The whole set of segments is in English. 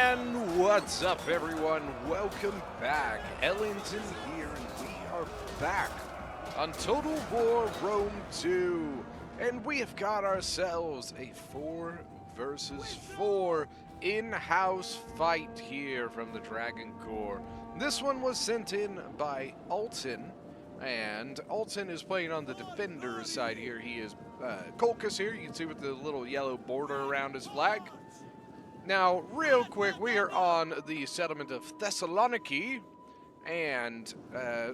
And what's up, everyone? Welcome back. Ellington here, and we are back on Total War Rome 2. And we have got ourselves a 4 versus 4 in-house fight here from the Dragon Corps. This one was sent in by Alton, and Alton is playing on the defender side here. He is Colchis here. You can see with the little yellow border around his flag. Now, real quick, we are on the settlement of Thessaloniki, and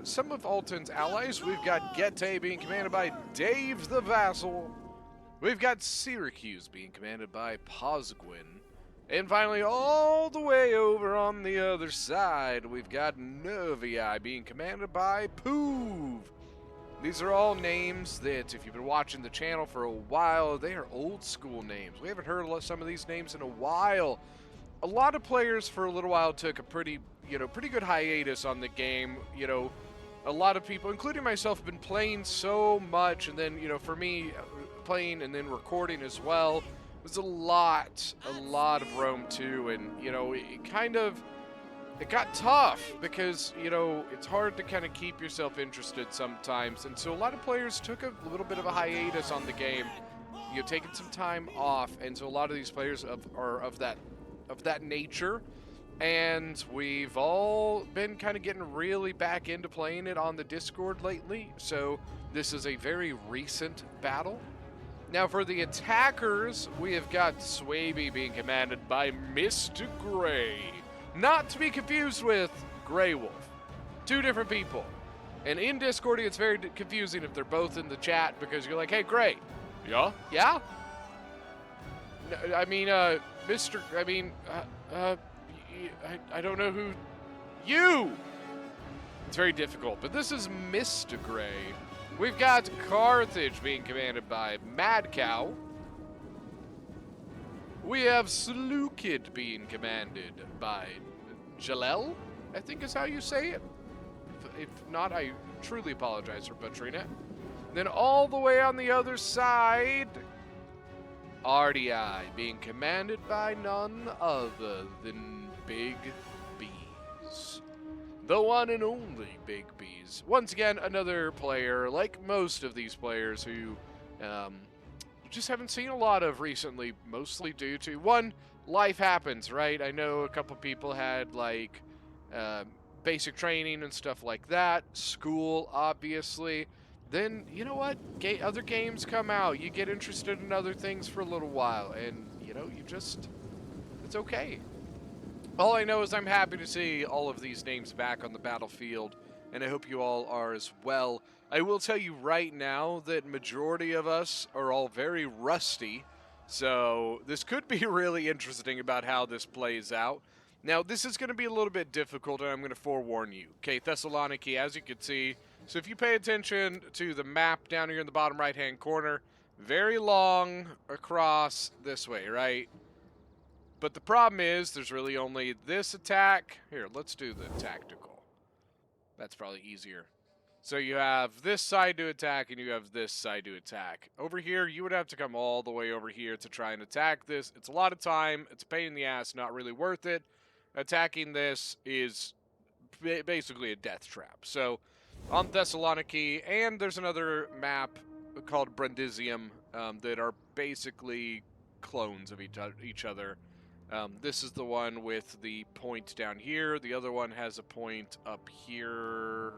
some of Alton's allies. We've got Getae being commanded by Dave the Vassal. We've got Syracuse being commanded by Posgwin. And finally, all the way over on the other side, we've got Nervii being commanded by Puv. These are all names that, if you've been watching the channel for a while, they are old school names. We haven't heard some of these names in a while. A lot of players for a little while took a pretty good hiatus on the game. A lot of people, including myself, have been playing so much, and then, for me, playing and then recording as well, was a lot of Rome 2, and, it got tough because, it's hard to kind of keep yourself interested sometimes. And so a lot of players took a little bit of a hiatus on the game, taking some time off. And so a lot of these players are of that nature. And we've all been kind of getting really back into playing it on the Discord lately. So this is a very recent battle. Now for the attackers, we have got Swaby being commanded by Mr. Gray. Not to be confused with Grey Wolf. Two different people. And in Discord, it's very confusing if they're both in the chat because you're like, hey, Gray. Yeah? Yeah? No, I mean, Mr. I don't know who. You! It's very difficult. But this is Mr. Gray. We've got Carthage being commanded by Mad Cow. We have Seleucid being commanded by Jalel, I think is how you say it. If not, I truly apologize for butchering it. Then all the way on the other side, RDI being commanded by none other than Big Bees. The one and only Big Bees. Once again, another player, like most of these players who just haven't seen a lot of recently, mostly due to, one, life happens, right? I know a couple people had, basic training and stuff like that. School, obviously. Then, you know what? Other games come out. You get interested in other things for a little while, and, it's okay. All I know is I'm happy to see all of these names back on the battlefield, and I hope you all are as well. I will tell you right now that majority of us are all very rusty, so this could be really interesting about how this plays out. Now, this is going to be a little bit difficult, and I'm going to forewarn you. Okay, Thessaloniki, as you can see, so if you pay attention to the map down here in the bottom right-hand corner, very long across this way, right? But the problem is there's really only this attack. Here, let's do the tactical. That's probably easier. So you have this side to attack, and you have this side to attack. Over here, you would have to come all the way over here to try and attack this. It's a lot of time. It's a pain in the ass, not really worth it. Attacking this is basically a death trap. So on Thessaloniki, and there's another map called Brundisium that are basically clones of each other. This is the one with the point down here. The other one has a point up here.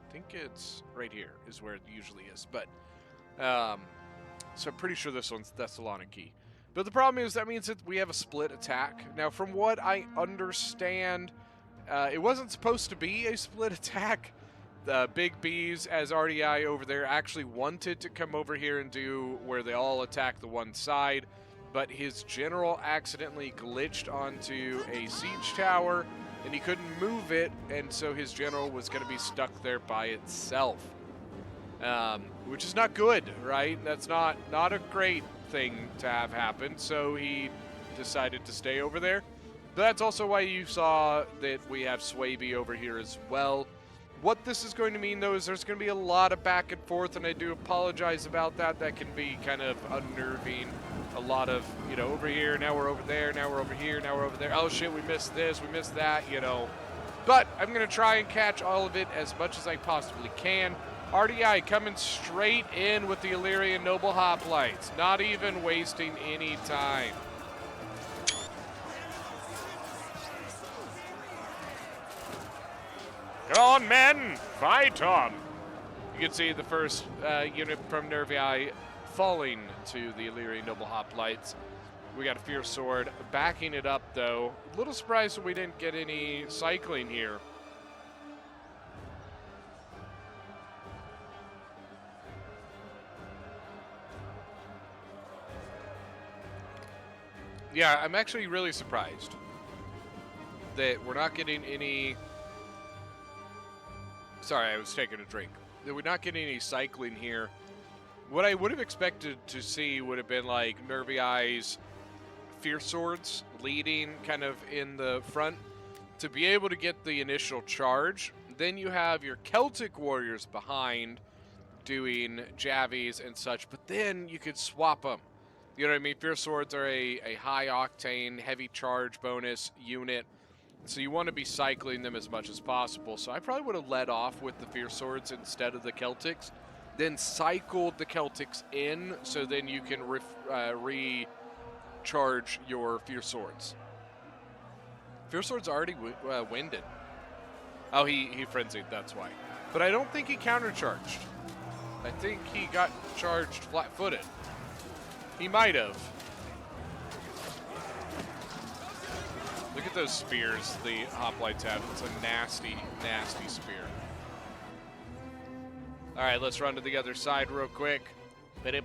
I think it's right here is where it usually is. But, so I'm pretty sure this one's Thessaloniki. But the problem is that means that we have a split attack. Now, from what I understand, it wasn't supposed to be a split attack. The Big Bees, as RDI over there, actually wanted to come over here and do where they all attack the one side. But his general accidentally glitched onto a siege tower, and he couldn't move it, and so his general was going to be stuck there by itself. Which is not good, right? That's not a great thing to have happen, so he decided to stay over there. But that's also why you saw that we have Swaby over here as well. What this is going to mean, though, is there's going to be a lot of back and forth, and I do apologize about that. That can be kind of unnerving a lot of, you know, over here, now we're over there, now we're over here, now we're over there. Oh shit, we missed this, we missed that, you know. But I'm going to try and catch all of it as much as I possibly can. RDI coming straight in with the Illyrian Noble Hoplites, not even wasting any time. Come on, men! Fight on! You can see the first unit from Nervii falling to the Illyrian Noble Hoplites. We got a Fierce Sword backing it up, though. A little surprised we didn't get any cycling here. Yeah, I'm actually really surprised that we're not getting any... Sorry, I was taking a drink. That we're not getting any cycling here. What I would have expected to see would have been like Nervii's Fierce Swords leading kind of in the front to be able to get the initial charge. Then you have your Celtic warriors behind doing javies and such, but then you could swap them. You know what I mean? Fierce Swords are a high octane, heavy charge bonus unit, so you want to be cycling them as much as possible. So I probably would have led off with the Fierce Swords instead of the Celtics, then cycled the Celtics in, so then you can recharge your Fierce Swords. Fierce Sword's already winded. Oh, he frenzied, that's why. But I don't think he countercharged. I think he got charged flat-footed. He might have. Look at those spears the hoplites have. It's a nasty, nasty spear. All right, let's run to the other side real quick. Here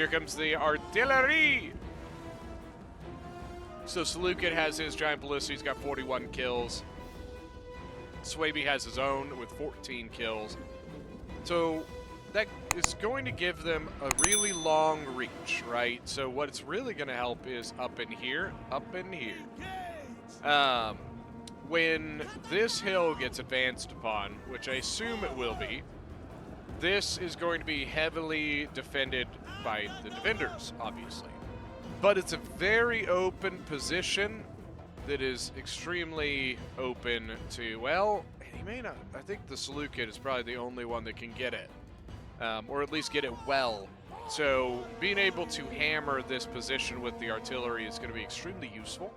comes the artillery. So Seleucid has his giant ballista. He's got 41 kills. Swaby has his own with 14 kills. So that is going to give them a really long reach, right? So what it's really going to help is up in here, up in here. When this hill gets advanced upon, which I assume it will be, this is going to be heavily defended by the defenders, obviously. But it's a very open position that is extremely open to, well, he may not. I think the Seleucid is probably the only one that can get it, or at least get it well. So being able to hammer this position with the artillery is going to be extremely useful.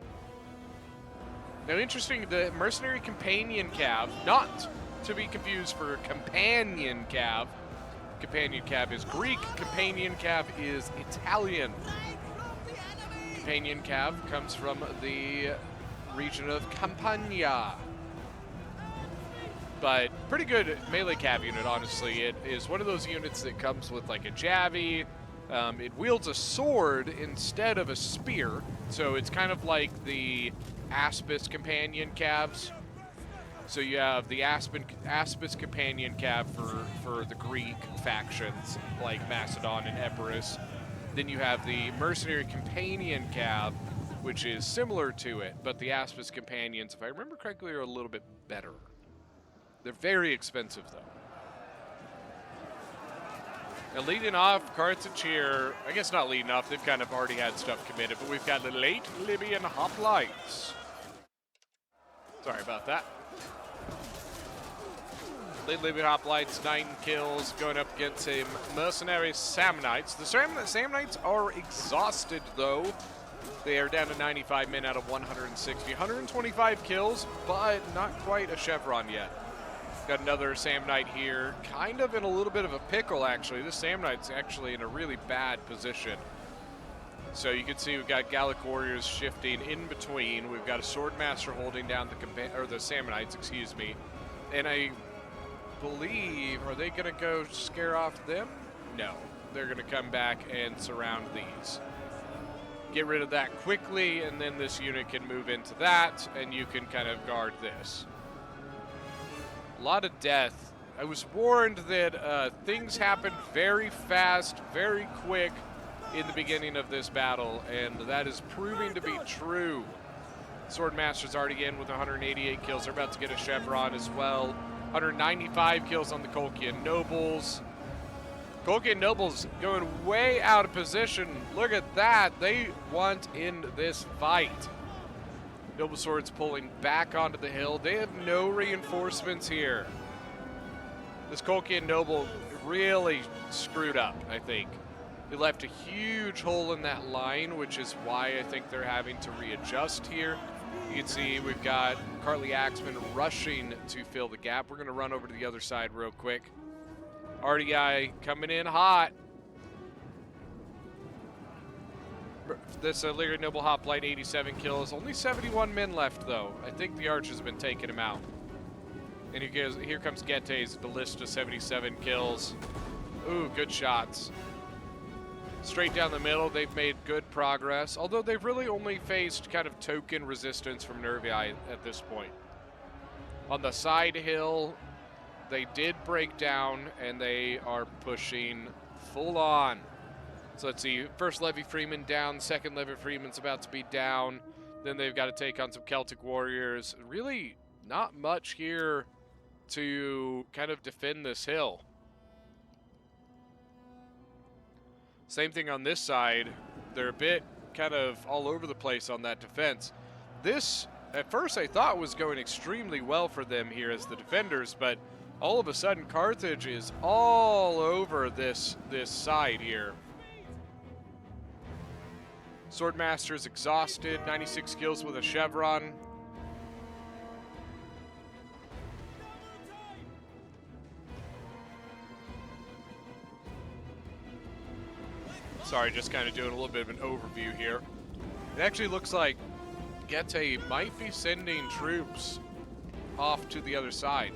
Now, interesting, the Mercenary Companion Cav, not to be confused for Companion Cav. Companion Cav is Greek, Companion Cav is Italian. Companion Cav comes from the region of Campania. But pretty good melee cav unit, honestly. It is one of those units that comes with like a javi. It wields a sword instead of a spear, so it's kind of like the Aspis Companion Cavs. So you have the Aspis Companion Cav for the Greek factions, like Macedon and Epirus. Then you have the Mercenary Companion Cav, which is similar to it, but the Aspis Companions, if I remember correctly, are a little bit better. They're very expensive, though. And leading off, Carts and Cheer, I guess not leading off, they've kind of already had stuff committed, but we've got the late Libyan Hoplites. Sorry about that. Late Libyan Hoplites, 9 kills, going up against some mercenary Samnites. The Samnites are exhausted, though. They are down to 95 men out of 160. 125 kills, but not quite a chevron yet. Got another Samnite here, kind of in a little bit of a pickle, actually. This Samnite's actually in a really bad position. So you can see we've got Gallic warriors shifting in between. We've got a Swordmaster holding down the Samnites, excuse me. And I believe, are they going to go scare off them? No. They're going to come back and surround these. Get rid of that quickly, and then this unit can move into that, and you can kind of guard this. A lot of death. I was warned that things happen very fast, very quick in the beginning of this battle, and that is proving to be true. Swordmaster's already in with 188 kills. They're about to get a chevron as well. 195 kills on the Colchian Nobles. Colgate Noble's going way out of position. Look at that. They want in this fight. Noble Sword's pulling back onto the hill. They have no reinforcements here. This Colgate Noble really screwed up, I think. They left a huge hole in that line, which is why I think they're having to readjust here. You can see we've got Carly Axman rushing to fill the gap. We're going to run over to the other side real quick. RDI coming in hot. This Illyrian Noble Hoplite, 87 kills. Only 71 men left, though. I think the archers have been taking him out. And here comes Gette's Ballista, 77 kills. Ooh, good shots. Straight down the middle, they've made good progress. Although they've really only faced kind of token resistance from Nervii at this point. On the side hill, they did break down, and they are pushing full on. So let's see, first Levy Freeman down, second Levy Freeman's about to be down. Then they've got to take on some Celtic warriors. Really not much here to kind of defend this hill. Same thing on this side. They're a bit kind of all over the place on that defense. This, at first I thought was going extremely well for them here as the defenders, but all of a sudden Carthage is all over this side here. Swordmaster's exhausted, 96 kills with a chevron. Sorry, just kind of doing a little bit of an overview here. It actually looks like Gette might be sending troops off to the other side.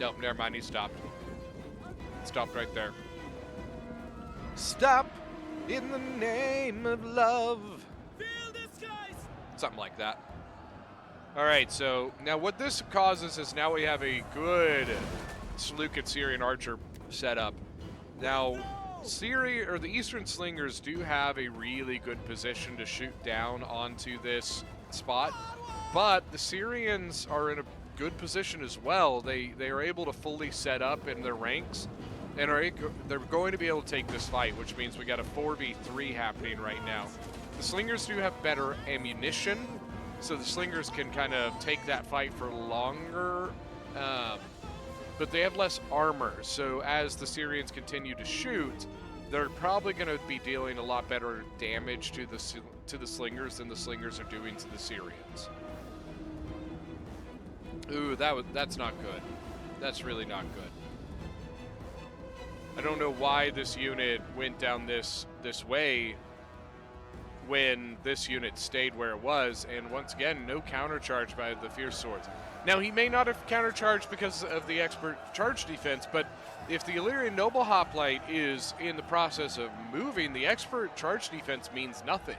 Nope, never mind, he stopped. Stopped right there. Stop in the name of love. Something like that. All right, so now what this causes is now we have a good Seleucid Syrian archer set up. Now, the Eastern Slingers do have a really good position to shoot down onto this spot, but the Syrians are in a good position as well. They are able to fully set up in their ranks, and they're going to be able to take this fight, which means we got a 4v3 happening right now. The Slingers do have better ammunition, so the Slingers can kind of take that fight for longer, but they have less armor. So as the Syrians continue to shoot, they're probably going to be dealing a lot better damage to the Slingers than the Slingers are doing to the Syrians. Ooh, that's not good. That's really not good. I don't know why this unit went down this way when this unit stayed where it was, and once again, no countercharge by the Fierce Swords. Now, he may not have countercharged because of the expert charge defense, but if the Illyrian Noble Hoplite is in the process of moving, the expert charge defense means nothing.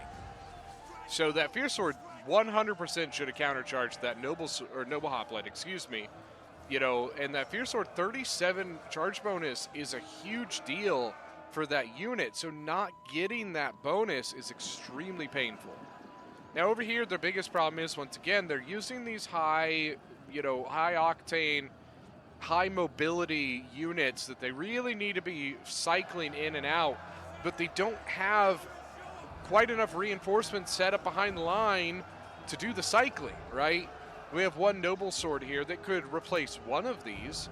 So that Fierce Sword 100% should have countercharged that Noble Hoplite, excuse me. You know, and that Fierce Sword 37 charge bonus is a huge deal for that unit, so not getting that bonus is extremely painful. Now over here, their biggest problem is, once again, they're using these high octane, high mobility units that they really need to be cycling in and out, but they don't have quite enough reinforcements set up behind the line to do the cycling, right? We have one Noble Sword here that could replace one of these,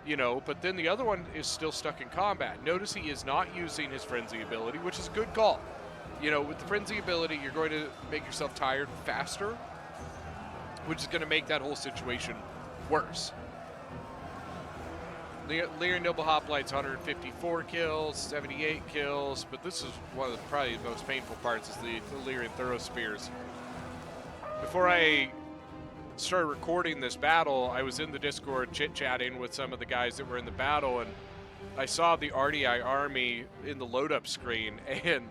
you know, but then the other one is still stuck in combat. Notice he is not using his Frenzy ability, which is a good call. You know, with the Frenzy ability, you're going to make yourself tired faster, which is going to make that whole situation worse. The Illyrian Noble Hoplite's 154 kills, 78 kills, but this is one of probably the most painful parts is the Illyrian Thorough Spears. Before I started recording this battle, I was in the Discord chit-chatting with some of the guys that were in the battle, and I saw the RDI army in the load-up screen, and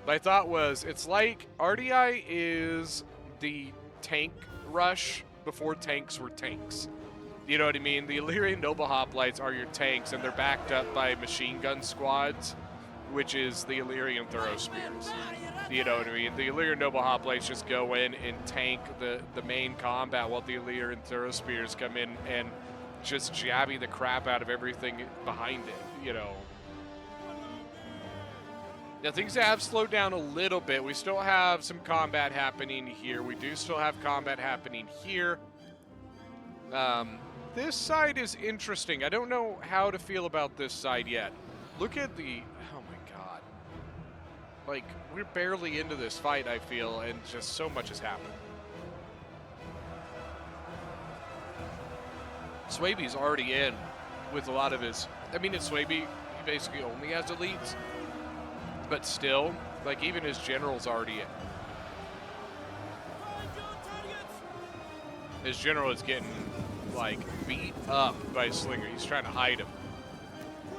my thought was, it's like RDI is the tank rush before tanks were tanks. You know what I mean? The Illyrian Noble Hoplites are your tanks, and they're backed up by machine gun squads, which is the Illyrian Thorough Spears. You know what I mean? The Illyrian Noble Hoplites just go in and tank the main combat, while the Illyrian Thorough Spears come in and just jabbing the crap out of everything behind it, you know. Now, things have slowed down a little bit. We still have some combat happening here. We do still have combat happening here. This side is interesting. I don't know how to feel about this side yet. Look at the... Oh, my God. Like, we're barely into this fight, I feel, and just so much has happened. Swaby's already in with a lot of his... I mean, it's Swaby. He basically only has elites. But still, like, even his general's already in. His general is getting, like, beat up by Slinger. He's trying to hide him.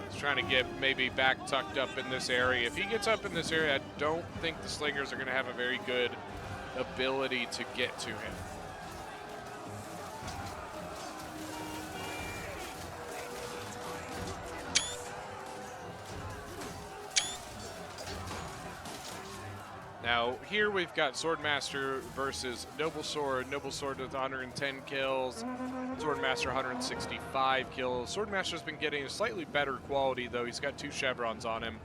He's trying to get maybe back tucked up in this area. If he gets up in this area, I don't think the Slingers are going to have a very good ability to get to him. Now, here we've got Swordmaster versus Noble Sword. Noble Sword with 110 kills. Swordmaster 165 kills. Swordmaster's been getting a slightly better quality, though. He's got 2 chevrons on him.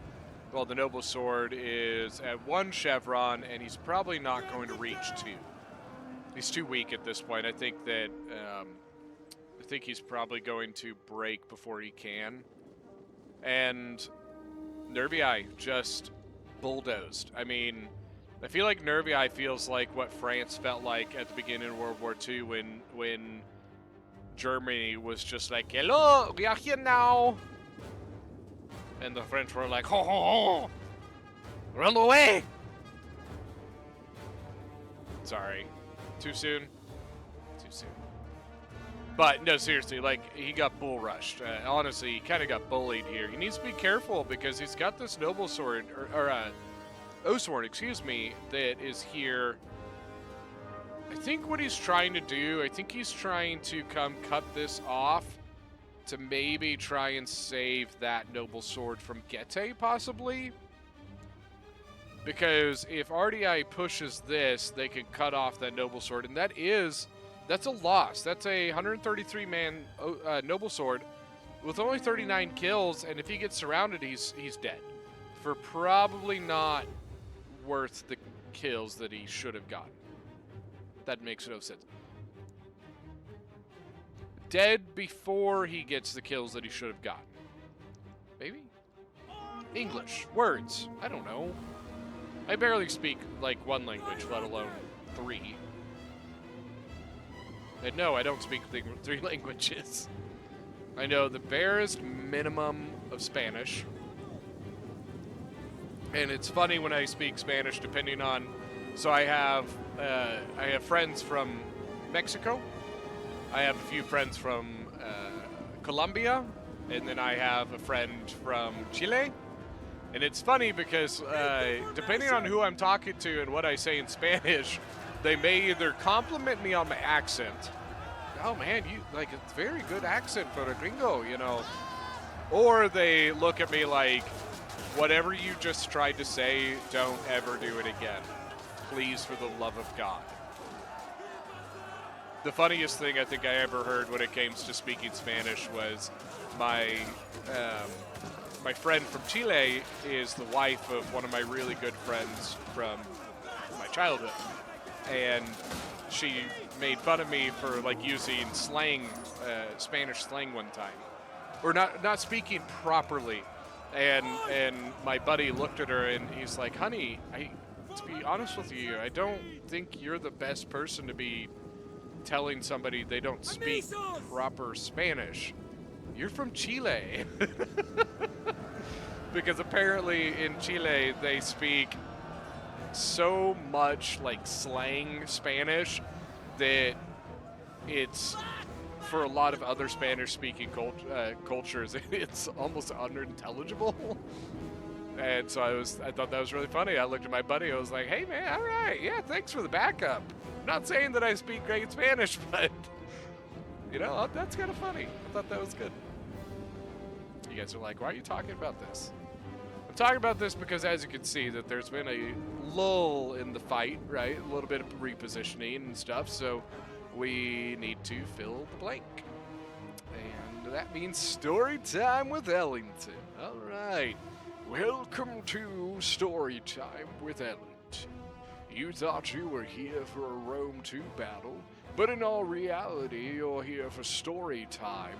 While the Noble Sword is at 1 chevron, and he's probably not going to reach 2. He's too weak at this point. I think that he's probably going to break before he can. And Nervii just bulldozed. I mean, I feel like Nervii feels like what France felt like at the beginning of World War II when Germany was just like, hello, we are here now. And the French were like, ho, ho, ho, run away. Sorry. Too soon? Too soon. But, no, seriously, like, he got bull rushed. Honestly, he kind of got bullied here. He needs to be careful because he's got this Noble Sword, or Oathsworn, excuse me, that is here. I think what he's trying to do, I think he's trying to come cut this off to maybe try and save that Noble Sword from Gete, possibly. Because if RDI pushes this, they can cut off that Noble Sword, and that's a loss. That's a 133-man Noble Sword with only 39 kills, and if he gets surrounded, he's dead. For probably not worth the kills that he should have gotten. That makes no sense. Dead before he gets the kills that he should have gotten. Maybe? English. Words. I don't know. I barely speak, like, 1 language, let alone 3. And no, I don't speak 3 languages. I know the barest minimum of Spanish. And it's funny when I speak Spanish, depending on... So I have friends from Mexico. I have a few friends from Colombia. And then I have a friend from Chile. And it's funny because depending on who I'm talking to and what I say in Spanish, they may either compliment me on my accent. Oh, man, you like a very good accent for a gringo, you know. Or they look at me like, whatever you just tried to say, don't ever do it again. Please, for the love of God. The funniest thing I think I ever heard when it came to speaking Spanish was my friend from Chile is the wife of one of my really good friends from my childhood. And she made fun of me for, like, using slang, Spanish slang one time. Or not speaking properly. And my buddy looked at her and he's like, honey, to be honest with you, I don't think you're the best person to be telling somebody they don't speak proper Spanish. You're from Chile. Because apparently in Chile they speak so much like slang Spanish that it's, for a lot of other Spanish-speaking cultures, it's almost unintelligible. And so I thought that was really funny. I looked at my buddy. I was like, hey, man, all right. Yeah, thanks for the backup. I'm not saying that I speak great Spanish, but, you know, that's kind of funny. I thought that was good. You guys are like, why are you talking about this? I'm talking about this because, as you can see, that there's been a lull in the fight, right? A little bit of repositioning and stuff. So we need to fill the blank. And that means story time with Ellington. All right. Welcome to Story Time with Ellington. You thought you were here for a Rome 2 battle, but in all reality, you're here for story time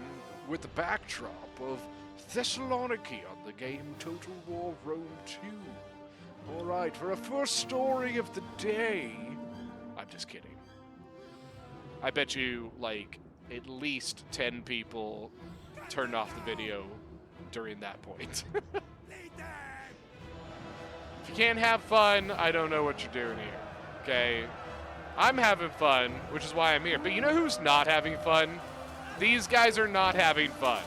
with the backdrop of Thessaloniki on the game Total War Rome 2. Alright, for our first story of the day... I'm just kidding. I bet you, like, at least 10 people turned off the video during that point. If you can't have fun, I don't know what you're doing here, okay? I'm having fun, which is why I'm here. But you know who's not having fun? These guys are not having fun.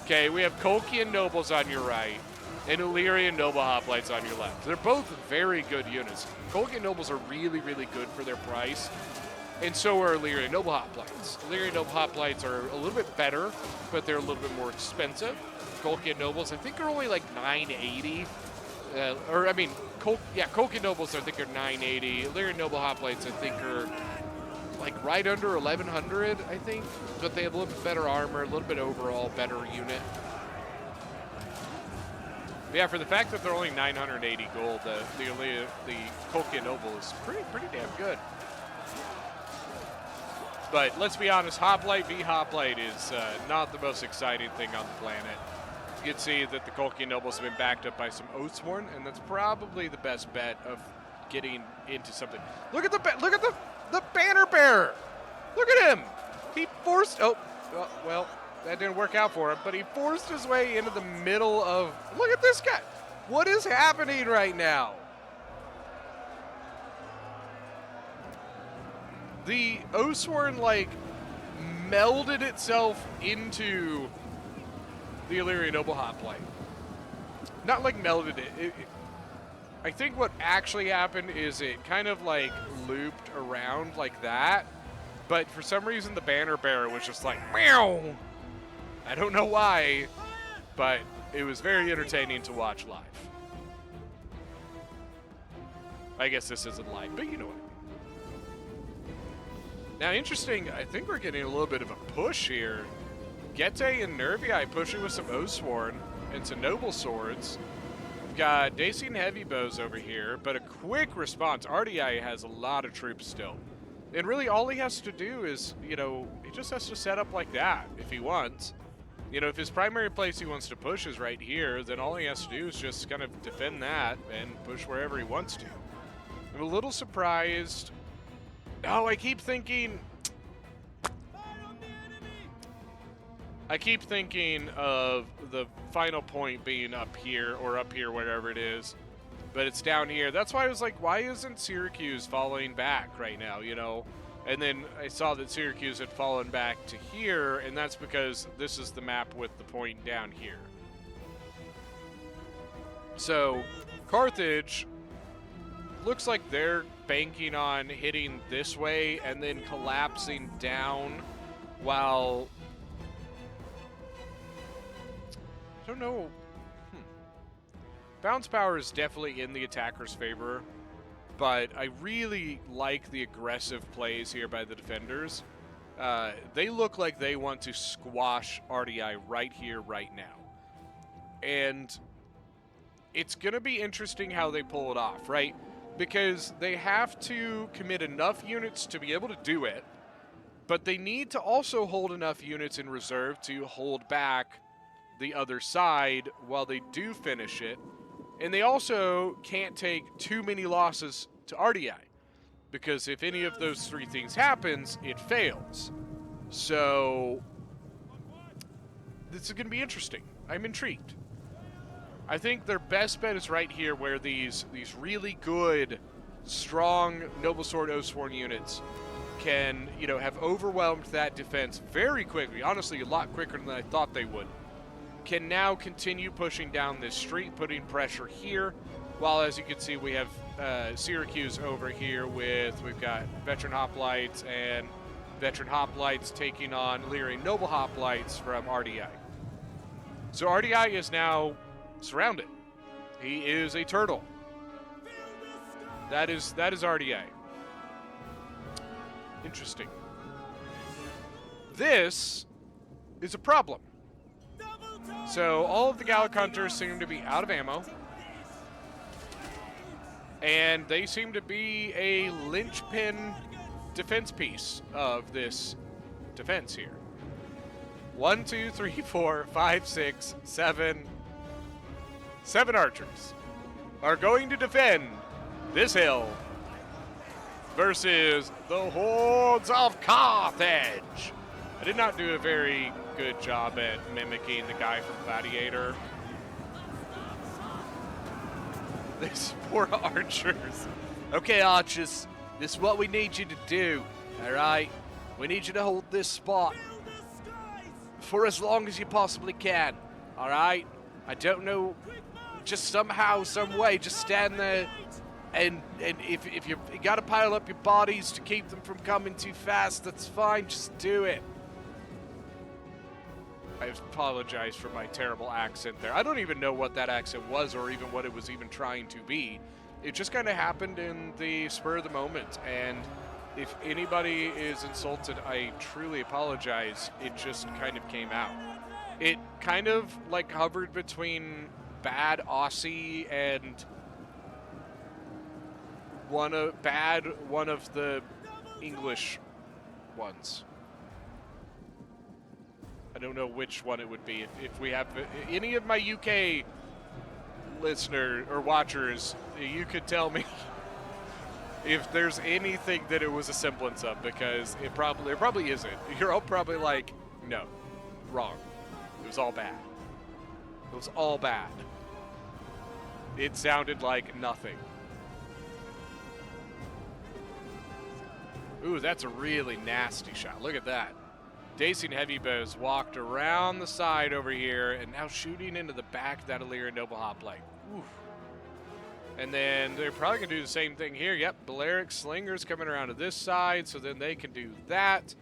Okay, we have Colchian Nobles on your right and Illyrian Noble Hoplites on your left. They're both very good units. Colchian Nobles are really, really good for their price, and so are Illyrian Noble Hoplites. Illyrian Noble Hoplites are a little bit better, but they're a little bit more expensive. Colchian Nobles, I think, are only like 980. Colchian Nobles, I think, are 980. Illyrian Noble Hoplites, I think, are like right under 1100, I think. But they have a little bit better armor, a little bit overall better unit. But yeah, for the fact that they're only 980 gold, the Colchian Noble is pretty damn good. But let's be honest, Hoplite v. Hoplite is not the most exciting thing on the planet. You can see that the Colchian Nobles have been backed up by some Oathsworn, and that's probably the best bet of getting into something. Look at the banner bearer. Look at him. He forced. Well, that didn't work out for him, but he forced his way into the middle of. Look at this guy. What is happening right now? The Oathsworn like melded itself into the Illyrian Noble Hoplite. Not like melded it. I think what actually happened is it kind of like looped around like that, but for some reason the banner bearer was just like, meow. I don't know why, but it was very entertaining to watch live. I guess this isn't live, but you know what I mean. Now, interesting, I think we're getting a little bit of a push here. Getae and Nervii pushing with some Oathsworn and some Noble Swords. We've got Dacian Heavy Bows over here, but a quick response. RDI has a lot of troops still. And really all he has to do is, he just has to set up like that if he wants. If his primary place he wants to push is right here, then all he has to do is just kind of defend that and push wherever he wants to. I'm a little surprised. Oh, I keep thinking of the final point being up here, or up here, wherever it is. But it's down here. That's why I was like, why isn't Syracuse falling back right now, And then I saw that Syracuse had fallen back to here, and that's because this is the map with the point down here. So, Carthage looks like they're banking on hitting this way and then collapsing down while... I don't know. Bounce power is definitely in the attacker's favor, but I really like the aggressive plays here by the defenders. They look like they want to squash RDI right here, right now. And it's going to be interesting how they pull it off, right? Because they have to commit enough units to be able to do it, but they need to also hold enough units in reserve to hold back the other side while they do finish it. And they also can't take too many losses to RDI, because if any of those three things happens, it fails. So this is going to be interesting. I'm intrigued. I think their best bet is right here, where these really good, strong Noble Sword Oathsworn units can, have overwhelmed that defense very quickly. Honestly, a lot quicker than I thought they would. Can now continue pushing down this street, putting pressure here, while, as you can see, we have Syracuse over here we've got Veteran Hoplites and Veteran Hoplites taking on Illyrian Noble Hoplites from RDI. So RDI is now surrounded. He is a turtle. That is RDI. Interesting. This is a problem. So all of the Gallic Hunters seem to be out of ammo. And they seem to be a linchpin defense piece of this defense here. 1, 2, 3, 4, 5, 6, 7. 7 archers are going to defend this hill versus the hordes of Carthage. I did not do a very good job at mimicking the guy from Gladiator. These poor archers. Okay, archers, this is what we need you to do, all right? We need you to hold this spot for as long as you possibly can, all right? I don't know, just somehow, some way, just stand there, and if you got to pile up your bodies to keep them from coming too fast, that's fine, just do it. I apologize for my terrible accent there. I don't even know what that accent was or even what it was even trying to be. It just kind of happened in the spur of the moment, and if anybody is insulted, I truly apologize. It just kind of came out. It kind of like hovered between bad Aussie and one of the English ones. I don't know which one it would be. If we have any of my UK listener or watchers, you could tell me if there's anything that it was a semblance of, because it probably isn't. You're all probably like, no, wrong. It was all bad. It was all bad. It sounded like nothing. Ooh, that's a really nasty shot. Look at that. Dacian Heavy Bows walked around the side over here and now shooting into the back of that Illyrian Noble Hoplite. Oof. And then they're probably going to do the same thing here. Yep, Balearic Slingers coming around to this side, so then they can do that.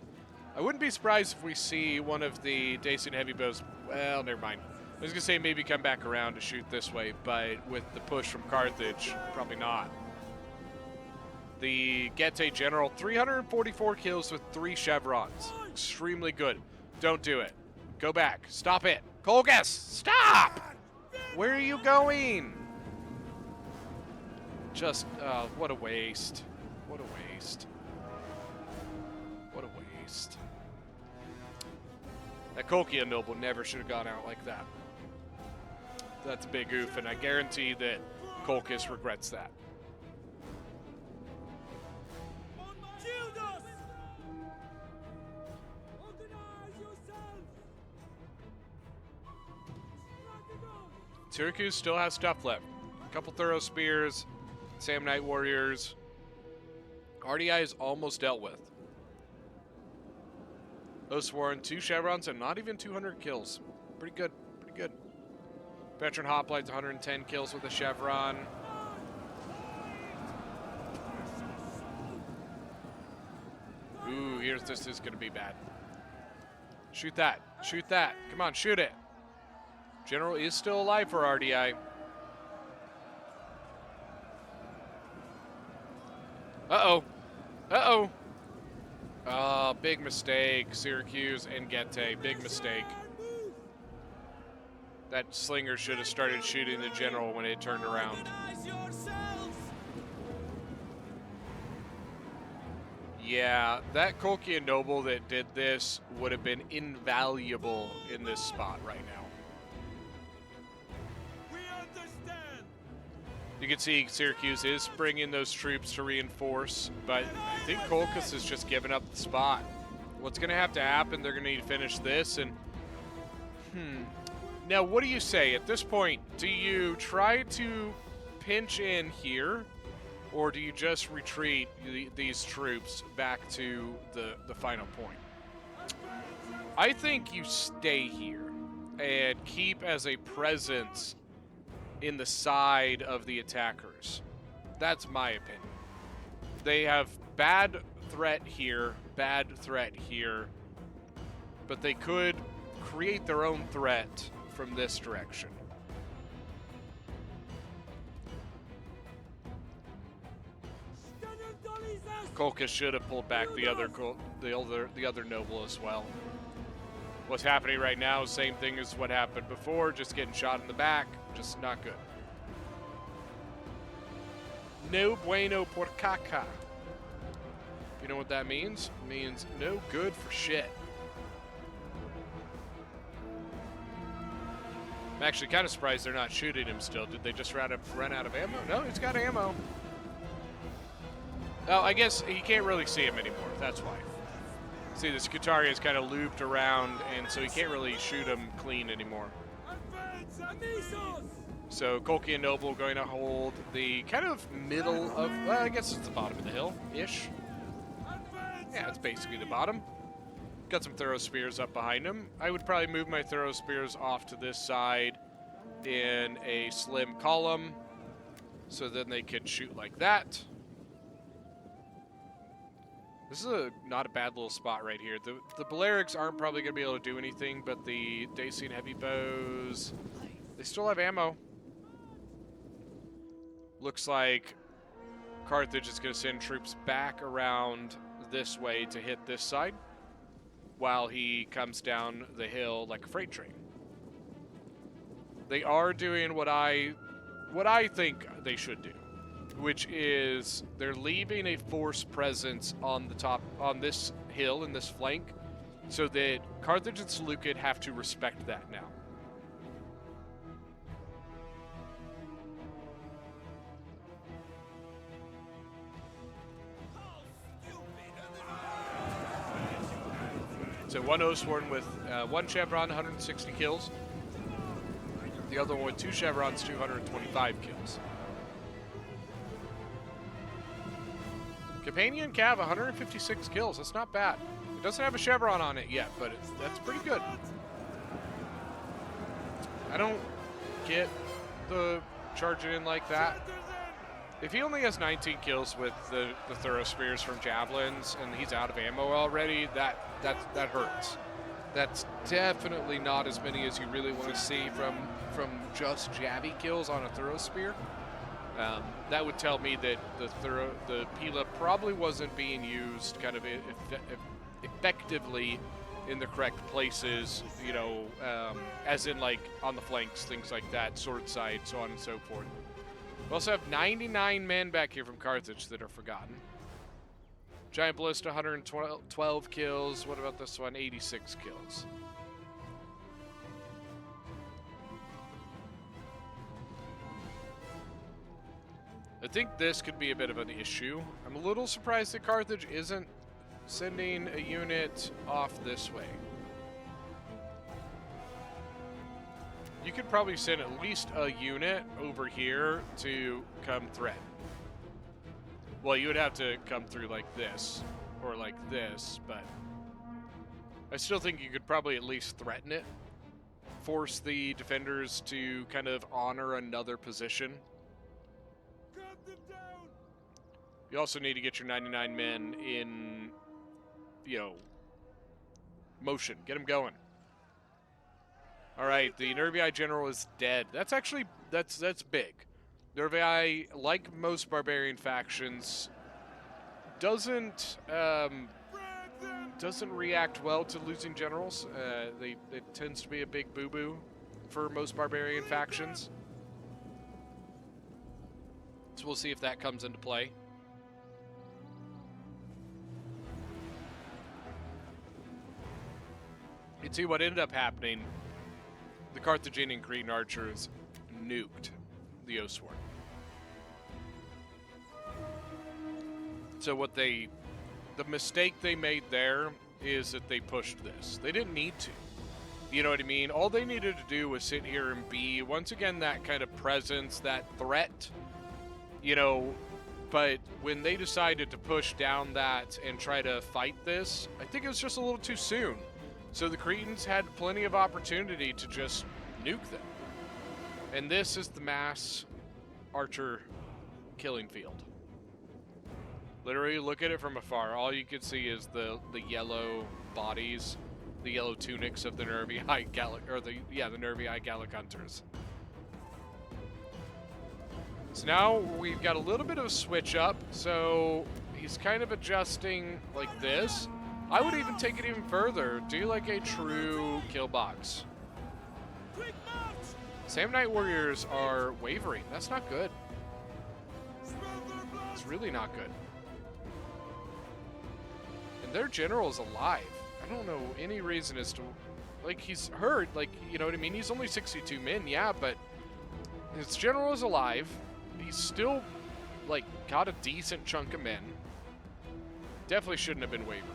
I wouldn't be surprised if we see one of the Dacian Heavy Bows. Well, never mind. I was going to say maybe come back around to shoot this way, but with the push from Carthage, probably not. The Getae General, 344 kills with 3 chevrons. Extremely good. Don't do it. Go back. Stop it. Colgus, stop! Where are you going? Just, what a waste. What a waste. What a waste. That Colchian Noble never should have gone out like that. That's a big oof, and I guarantee that Colchis regrets that. Syracuse still has stuff left. A couple Thorough Spears, Samnite Warriors. RDI is almost dealt with. Oathsworn, 2 chevrons and not even 200 kills. Pretty good, pretty good. Veteran Hoplites, 110 kills with a chevron. Ooh, this is going to be bad. Shoot that. Shoot that. Come on, shoot it. General is still alive for RDI. Uh-oh. Uh-oh. Big mistake. Syracuse and Getae. Big mistake. That slinger should have started shooting the general when it turned around. Yeah, that Colchian Noble that did this would have been invaluable in this spot right now. You can see Syracuse is bringing those troops to reinforce, but I think Colchis has just given up the spot. What's going to have to happen, they're going to need to finish this, and Now, what do you say? At this point, do you try to pinch in here, or do you just retreat these troops back to the final point? I think you stay here and keep as a presence in the side of the attackers. That's my opinion. They have bad threat here, but they could create their own threat from this direction. Colchis should have pulled back the other noble as well. What's happening right now, same thing as what happened before, just getting shot in the back, just not good. No bueno por caca. You know what that means? It means no good for shit. I'm actually kind of surprised they're not shooting him still. Did they just run out of ammo? No, he's got ammo. Oh, I guess he can't really see him anymore. That's why. See, the Skutaria is kind of looped around, and so he can't really shoot him clean anymore. So Kolki and Noble going to hold the kind of middle of, well, I guess it's the bottom of the hill-ish. Yeah, it's basically the bottom. Got some Thorough Spears up behind him. I would probably move my Thorough Spears off to this side in a slim column, so then they can shoot like that. This is not a bad little spot right here. The Balearics aren't probably going to be able to do anything, but the Dacian heavy bows, they still have ammo. Looks like Carthage is going to send troops back around this way to hit this side while he comes down the hill like a freight train. They are doing what I think they should do, which is they're leaving a force presence on the top, on this hill in this flank, so that Carthage and Seleucid have to respect that now. So one Oathsworn with one Chevron, 160 kills. The other one with 2 Chevrons, 225 kills. Companion Cav, 156 kills. That's not bad. It doesn't have a Chevron on it yet, but that's pretty good. I don't get the charging in like that. If he only has 19 kills with the Thorough Spears from Javelins and he's out of ammo already, that hurts. That's definitely not as many as you really want to see from just jabby kills on a Thorough Spear. That would tell me that the Pila probably wasn't being used kind of effectively in the correct places, you know, as in like on the flanks, things like that, sword side, so on and so forth. We also have 99 men back here from Carthage that are forgotten. Giant Ballista, 112 kills. What about this one? 86 kills. I think this could be a bit of an issue. I'm a little surprised that Carthage isn't sending a unit off this way. You could probably send at least a unit over here to come threaten. Well, you would have to come through like this, or like this, but I still think you could probably at least threaten it. Force the defenders to kind of honor another position. You also need to get your 99 men in, you know, motion. Get them going. All right, the Nervii general is dead. That's actually, that's big. Nervii, like most barbarian factions, doesn't react well to losing generals. It tends to be a big boo-boo for most barbarian factions. So we'll see if that comes into play. You see what ended up happening. The Carthaginian Cretan archers nuked the Oathsworn. So what the mistake they made there is that they pushed this. They didn't need to. You know what I mean? All they needed to do was sit here and be, once again, that kind of presence, that threat, you know. But when they decided to push down that and try to fight this, I think it was just a little too soon. So the Cretans had plenty of opportunity to just nuke them. And this is the mass archer killing field. Literally, look at it from afar. All you can see is the yellow bodies, the yellow tunics of the Nervii Gallic, or the Nervii Gallic hunters. So now we've got a little bit of a switch up. So he's kind of adjusting like this. I would even take it even further. Do like a true kill box. Sam Knight Warriors are wavering. That's not good. It's really not good. And their general's alive. I don't know any reason as to... Like, he's hurt. Like, you know what I mean? He's only 62 men, yeah, but his general is alive. He's still, like, got a decent chunk of men. Definitely shouldn't have been wavering.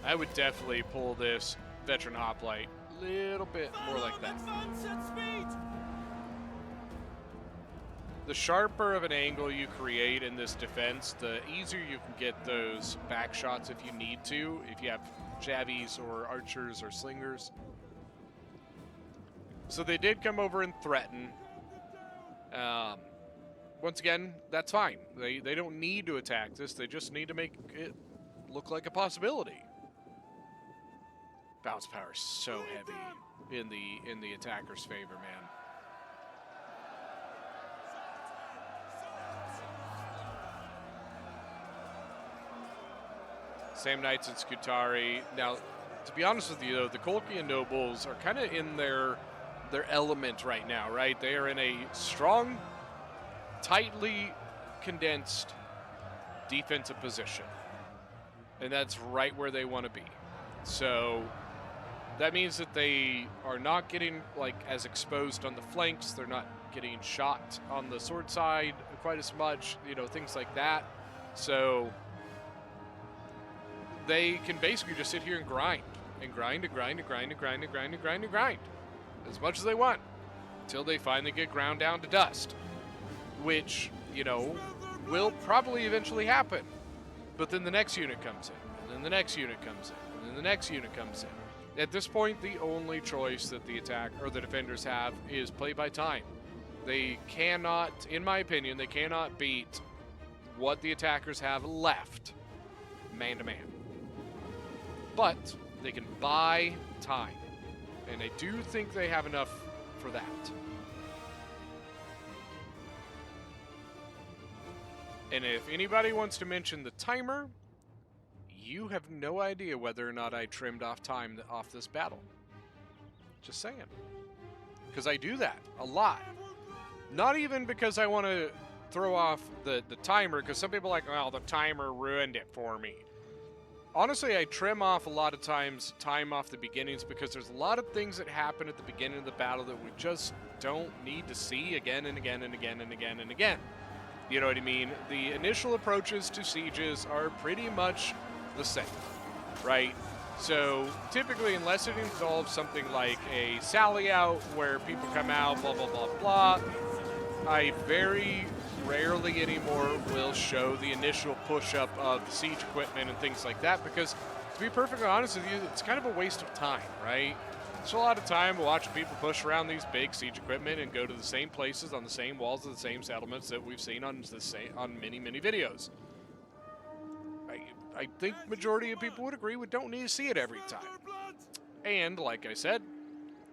I would definitely pull this veteran hoplite a little bit more like that. The sharper of an angle you create in this defense, the easier you can get those back shots if you need to, if you have jabbies or archers or slingers. So they did come over and threaten. Once again, that's fine. They don't need to attack this. They just need to make it look like a possibility. Bounce power is so heavy in the attacker's favor, man. Sam Knights and Scutari. Now, to be honest with you, though, the Colchian Nobles are kind of in their element right now, right? They are in a strong, tightly condensed defensive position. And that's right where they want to be. So that means that they are not getting like as exposed on the flanks. They're not getting shot on the sword side quite as much, you know, things like that. So they can basically just sit here and grind as much as they want until they finally get ground down to dust, which, you know, will probably eventually happen. But then the next unit comes in, and then the next unit comes in, and then the next unit comes in. At this point, the only choice that the attack or the defenders have is play by time. They cannot, in my opinion, they cannot beat what the attackers have left man to man. But they can buy time. And I do think they have enough for that. And if anybody wants to mention the timer, you have no idea whether or not I trimmed off time off this battle. Just saying. Because I do that a lot. Not even because I want to throw off the timer, because some people are like, well, the timer ruined it for me. Honestly, I trim off a lot of times time off the beginnings because there's a lot of things that happen at the beginning of the battle that we just don't need to see again and again and again and again and again. You know what I mean? The initial approaches to sieges are pretty much the same, right? So typically, unless it involves something like a sally out where people come out, blah, blah, blah, blah, I very rarely anymore will show the initial push-up of the siege equipment and things like that because, to be perfectly honest with you, it's kind of a waste of time, right? There's a lot of time watching people push around these big siege equipment and go to the same places on the same walls of the same settlements that we've seen on many, many videos. I think majority of people would agree we don't need to see it every time. And, like I said,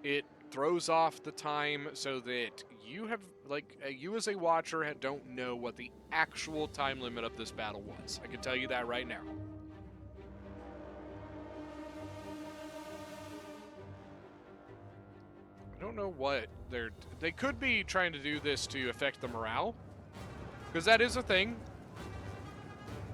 it throws off the time so that you have, like, you as a watcher don't know what the actual time limit of this battle was. I can tell you that right now. I don't know what they could be trying to do this to affect the morale, because that is a thing.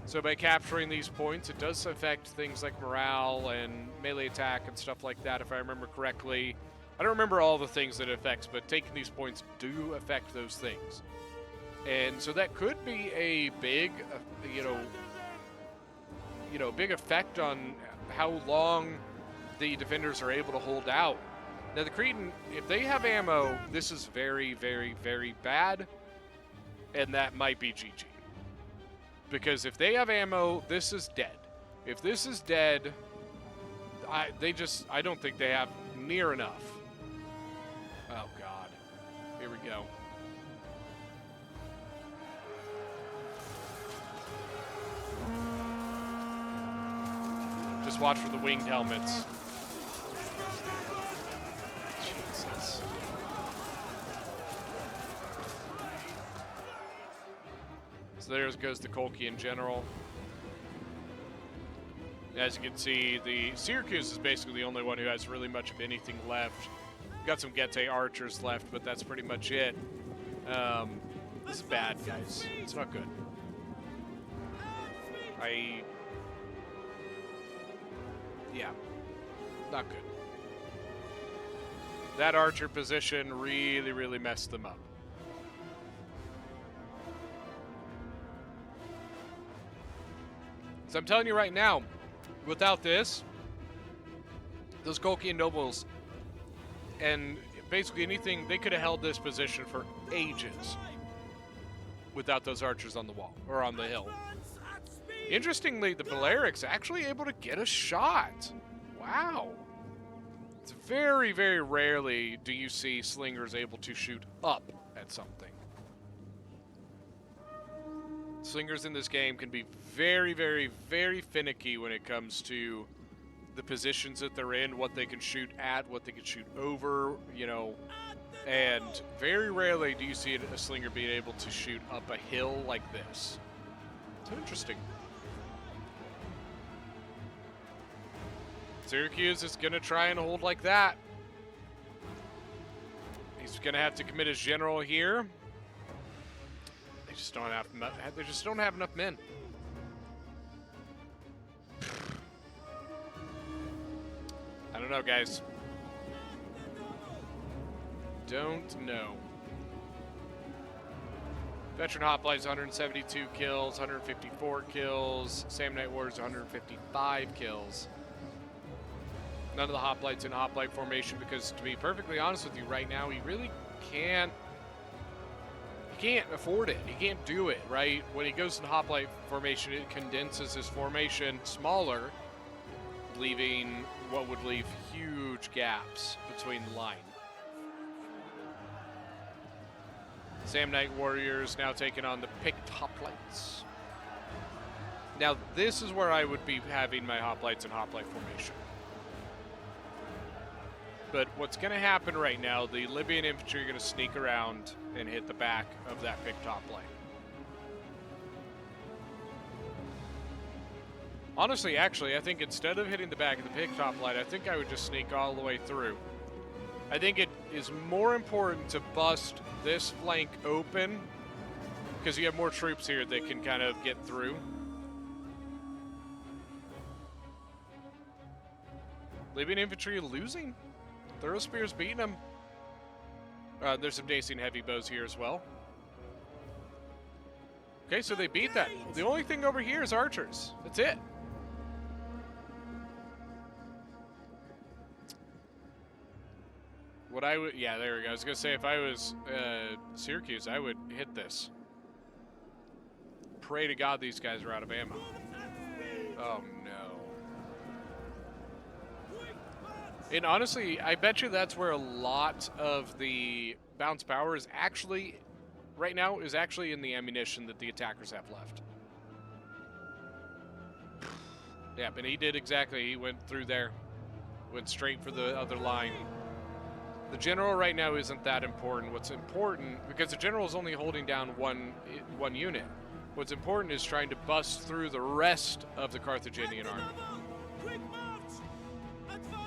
So by capturing these points, it does affect things like morale and melee attack and stuff like that, if I remember correctly. I don't remember all the things that it affects, but taking these points do affect those things. And so that could be a big, big effect on how long the defenders are able to hold out. Now the Cretan, if they have ammo, this is very, very, very bad, and that might be GG. Because if they have ammo, this is dead. If this is dead, I don't think they have near enough. Oh, God. Here we go. Just watch for the winged helmets. Jesus. So there goes the Colchian general. As you can see, the Syracuse is basically the only one who has really much of anything left. Got some Gete archers left, but that's pretty much it. This is bad, guys. It's not good. Yeah, not good. That archer position really, really messed them up. So I'm telling you right now, without this, those Colchian nobles and basically anything, they could have held this position for ages without those archers on the wall or on the hill. Interestingly, the Balearic's actually able to get a shot. Wow. It's very, very rarely do you see slingers able to shoot up at something. Slingers in this game can be very, very, very finicky when it comes to the positions that they're in, what they can shoot at, what they can shoot over, you know, and very rarely do you see a slinger being able to shoot up a hill like this. So interesting. Syracuse is going to try and hold like that. He's going to have to commit his general here. They just don't have enough men. I don't know, guys. Don't know. Veteran Hoplites 172 kills, 154 kills. Sam Night Warriors 155 kills. None of the Hoplites in Hoplite formation because, to be perfectly honest with you, right now he really can't. He can't afford it. He can't do it, right? When he goes in Hoplite formation, it condenses his formation smaller, leaving what would leave huge gaps between the line. Sam Night Warriors now taking on the picked Hoplites. Now, this is where I would be having my Hoplites in Hoplite formation. But what's going to happen right now, the Libyan infantry are going to sneak around and hit the back of that picked hoplite. Honestly, actually, I think instead of hitting the back of the picked hoplite, I think I would just sneak all the way through. I think it is more important to bust this flank open because you have more troops here that can kind of get through. Libyan infantry losing. Thorough Spear's beating them. There's some Dacian heavy bows here as well. Okay, so they beat that. The only thing over here is archers. That's it. What I would, yeah, there we go. I was gonna say if I was Syracuse, I would hit this. Pray to God these guys are out of ammo. Oh no. And honestly, I bet you that's where a lot of the bounce power is actually, right now, is actually in the ammunition that the attackers have left. Yeah, but he did exactly. He went through there. Went straight for the other line. The general right now isn't that important. What's important, because the general is only holding down one unit. What's important is trying to bust through the rest of the Carthaginian army.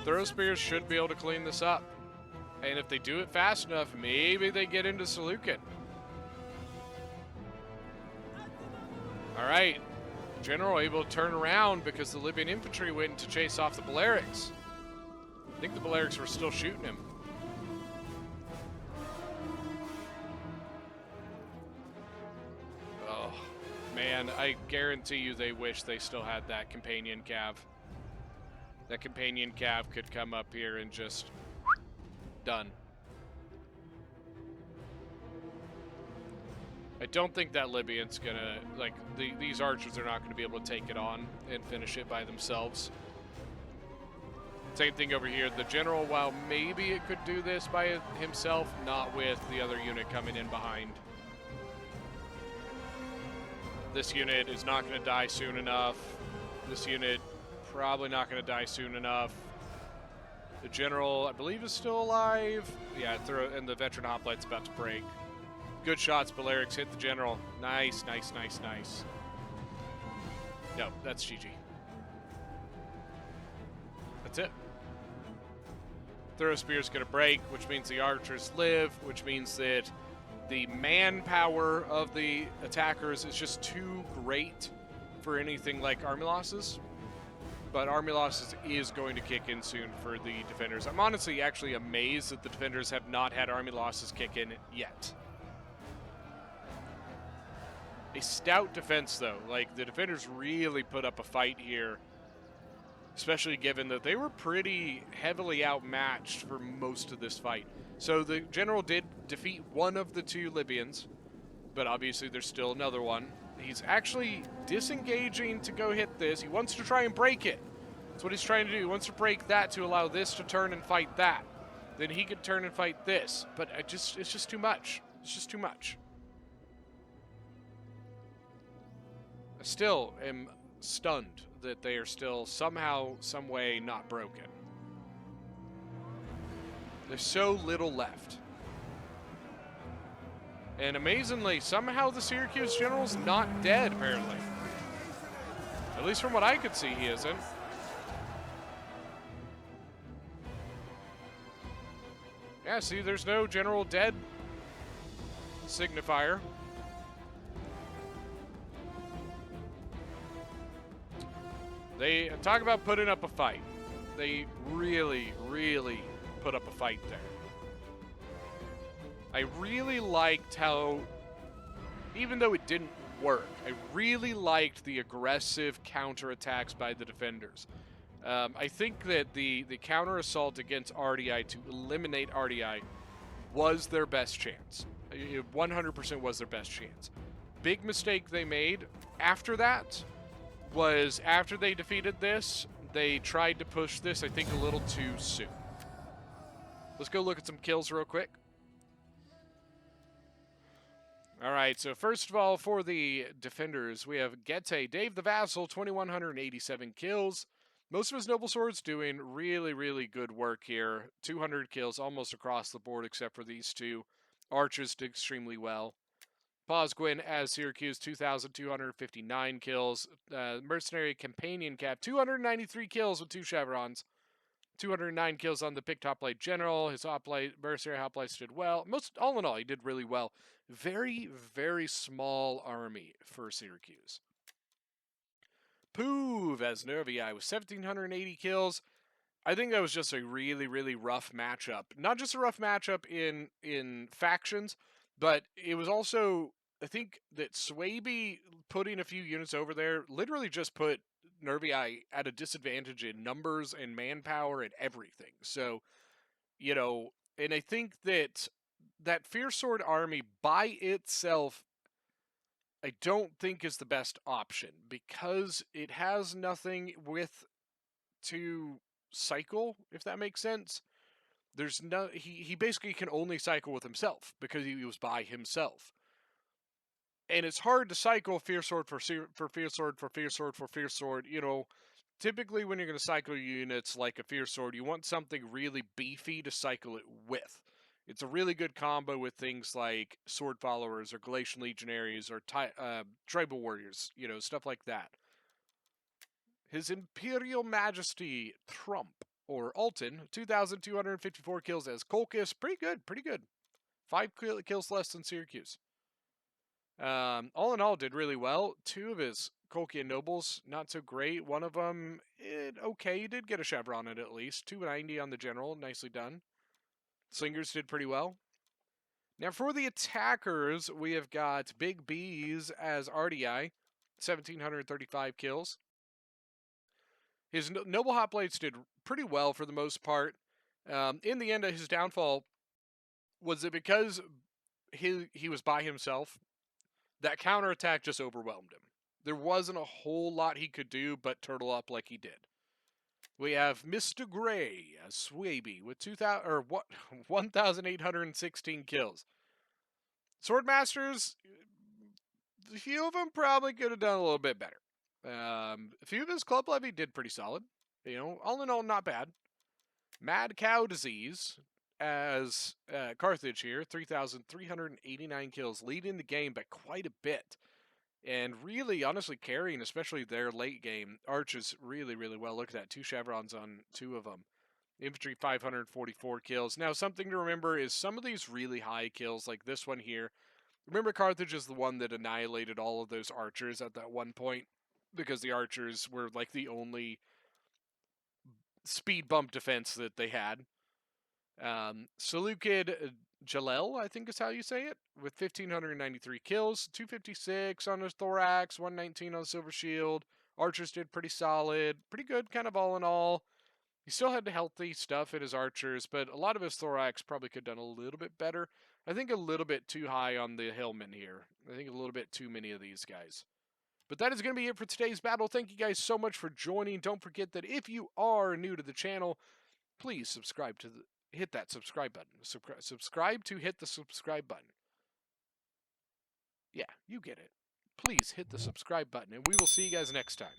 Thorough Spears should be able to clean this up. And if they do it fast enough, maybe they get into Seleucid. All right. General able to turn around because the Libyan infantry went to chase off the Balearics. I think the Balearics were still shooting him. Oh, man, I guarantee you they wish they still had that companion cav. That companion cav could come up here and just done. I don't think that Libyan's gonna, like, these archers are not gonna be able to take it on and finish it by themselves. Same thing over here. The general, while maybe it could do this by himself, not with the other unit coming in behind. This unit is not gonna die soon enough. This unit probably not going to die soon enough. The general, I believe, is still alive. Yeah, and the veteran hoplite's about to break. Good shots, Balearics hit the general. Nice, nice, nice, nice. No, that's GG. That's it. Throw spear's going to break, which means the archers live, which means that the manpower of the attackers is just too great for anything like army losses. But army losses is going to kick in soon for the defenders. I'm honestly actually amazed that the defenders have not had army losses kick in yet. A stout defense, though. Like, the defenders really put up a fight here, especially given that they were pretty heavily outmatched for most of this fight. So the general did defeat one of the two Libyans, but obviously there's still another one. He's actually disengaging to go hit this. He wants to try and break it. That's what he's trying to do. He wants to break that to allow this to turn and fight that. Then he could turn and fight this. But it's just too much. It's just too much. I still am stunned that they are still somehow, some way not broken. There's so little left. And amazingly, somehow the Syracuse general's not dead, apparently. At least from what I could see, he isn't. Yeah, see, there's no general dead signifier. They talk about putting up a fight. They really, really put up a fight there. I really liked how, even though it didn't work, I really liked the aggressive counterattacks by the defenders. I think that the counter assault against RDI to eliminate RDI was their best chance. It 100% was their best chance. Big mistake they made after that was after they defeated this, they tried to push this, I think, a little too soon. Let's go look at some kills real quick. All right, so first of all, for the defenders, we have Gete, Dave the Vassal, 2,187 kills. Most of his noble swords doing really, really good work here. 200 kills almost across the board except for these two. Archers did extremely well. Posgwin as Syracuse, 2,259 kills. Mercenary Companion Cap, 293 kills with 2 chevrons. 209 kills on the picked hoplite general. His hoplite, mercenary hoplites did well. All in all, he did really well. Very, very small army for Syracuse. Poov as Nervii with 1,780 kills. I think that was just a really, really rough matchup. Not just a rough matchup in factions, but it was also, I think that Swaby putting a few units over there literally just put Nervii at a disadvantage in numbers and manpower and everything. So, you know, and I think that that Fierce Sword army by itself, I don't think is the best option because it has nothing with to cycle, if that makes sense. There's no he basically can only cycle with himself because he was by himself. And it's hard to cycle Fierce Sword for Fierce Sword for Fierce Sword for Fierce Sword. You know, typically when you're going to cycle units like a Fierce Sword, you want something really beefy to cycle it with. It's a really good combo with things like Sword Followers or Galatian Legionaries or Tribal Warriors, you know, stuff like that. His Imperial Majesty Trump, or Alton, 2,254 kills as Colchis. Pretty good, pretty good. 5 kills less than Syracuse. All in all, did really well. 2 of his Colchian nobles, not so great. One of them, okay, he did get a chevron at least. 290 on the general, nicely done. Slingers did pretty well. Now for the attackers, we have got Big B's as RDI, 1,735 kills. His noble hoplites did pretty well for the most part. In the end, his downfall was that because he was by himself, that counterattack just overwhelmed him. There wasn't a whole lot he could do but turtle up like he did. We have Mr. Gray as Swaby with 1,816 kills. Swordmasters, a few of them probably could have done a little bit better. A few of his club levy did pretty solid. You know, all in all, not bad. Mad Cow Disease as Carthage here, 3,389 kills, leading the game by quite a bit. And really, honestly, carrying, especially their late game, archers really, really well. Look at that. 2 chevrons on 2 of them. Infantry 544 kills. Now, something to remember is some of these really high kills, like this one here. Remember, Carthage is the one that annihilated all of those archers at that one point because the archers were like the only speed bump defense that they had. Seleucid Jalel, I think is how you say it, with 1,593 kills, 256 on his thorax, 119 on silver shield. Archers did pretty solid, pretty good, kind of all in all. He still had healthy stuff in his archers, but a lot of his thorax probably could have done a little bit better. I think a little bit too high on the hillmen here. I think a little bit too many of these guys. But that is going to be it for today's battle. Thank you guys so much for joining. Don't forget that if you are new to the channel, please subscribe to hit that subscribe button. Subscribe to hit the subscribe button. Yeah, you get it. Please hit the subscribe button, and we will see you guys next time.